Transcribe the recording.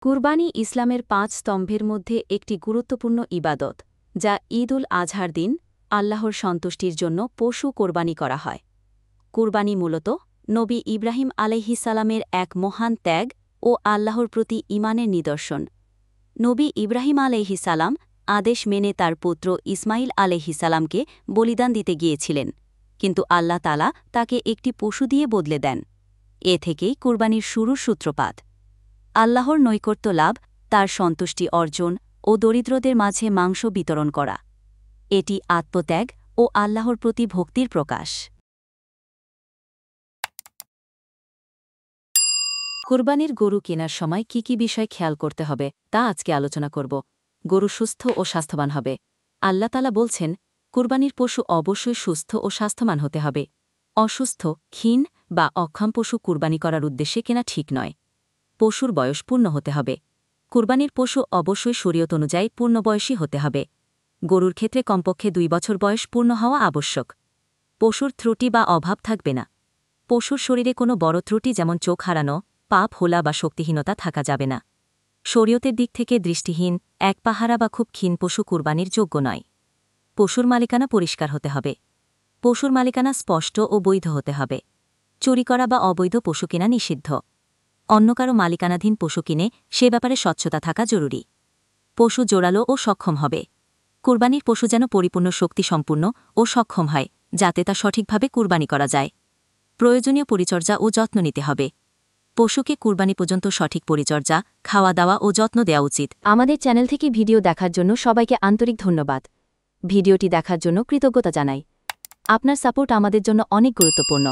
কুরবানি ইসলামের ৫ স্তম্ভের মধ্যে একটি গুরুত্বপূর্ণ ইবাদত, যা ঈদ উল আজহার দিন আল্লাহর সন্তুষ্টির জন্য পশু কোরবানি করা হয়। কুরবানি মূলত নবী ইব্রাহিম আলাইহিসালামের এক মহান ত্যাগ ও আল্লাহর প্রতি ঈমানের নিদর্শন। নবী ইব্রাহিম আলাইহিসালাম আদেশ মেনে তার পুত্র ইসমাইল আলাইহিসালামকে বলিদান দিতে গিয়েছিলেন, কিন্তু আল্লাহ তাআলা তাকে একটি পশু দিয়ে বদলে দেন। এ থেকেই কুরবানির শুরুর সূত্রপাত। আল্লাহর নৈকট্য লাভ, তার সন্তুষ্টি অর্জন ও দরিদ্রদের মাঝে মাংস বিতরণ করা, এটি আত্মত্যাগ ও আল্লাহর প্রতি ভক্তির প্রকাশ। কুরবানির গরু কেনার সময় কি কি বিষয় খেয়াল করতে হবে তা আজকে আলোচনা করব। গরু সুস্থ ও স্বাস্থ্যবান হবে। আল্লাহ তাআলা বলছেন, কুরবানির পশু অবশ্যই সুস্থ ও স্বাস্থ্যবান হতে হবে। অসুস্থ, ক্ষীণ বা অক্ষম পশু কুরবানি করার উদ্দেশ্যে কেনা ঠিক নয়। পশুর বয়স পূর্ণ হতে হবে। কুরবানির পশু অবশ্যই শরীয়ত অনুযায়ী পূর্ণবয়সী হতে হবে। গরুর ক্ষেত্রে কমপক্ষে ২ বছর বয়স পূর্ণ হওয়া আবশ্যক। পশুর ত্রুটি বা অভাব থাকবে না। পশুর শরীরে কোনো বড় ত্রুটি যেমন চোখ হারানো, পা ফোলা বা শক্তিহীনতা থাকা যাবে না। শরীয়তের দিক থেকে দৃষ্টিহীন, একপাহারা বা খুব ক্ষীণ পশু কুরবানির যোগ্য নয়। পশুর মালিকানা পরিষ্কার হতে হবে। পশুর মালিকানা স্পষ্ট ও বৈধ হতে হবে। চুরি করা বা অবৈধ পশু কেনা নিষিদ্ধ। অন্য কারো মালিকানাধীন পশু কিনে সে ব্যাপারে স্বচ্ছতা থাকা জরুরি। পশু জোরালো ও সক্ষম হবে। কুরবানির পশু যেন পরিপূর্ণ শক্তিসম্পন্ন ও সক্ষম হয়, যাতে তা সঠিকভাবে কুরবানি করা যায়। প্রয়োজনীয় পরিচর্যা ও যত্ন নিতে হবে। পশুকে কুরবানি পর্যন্ত সঠিক পরিচর্যা, খাওয়া দাওয়া ও যত্ন দেওয়া উচিত। আমাদের চ্যানেল থেকে ভিডিও দেখার জন্য সবাইকে আন্তরিক ধন্যবাদ। ভিডিওটি দেখার জন্য কৃতজ্ঞতা জানাই। আপনার সাপোর্ট আমাদের জন্য অনেক গুরুত্বপূর্ণ।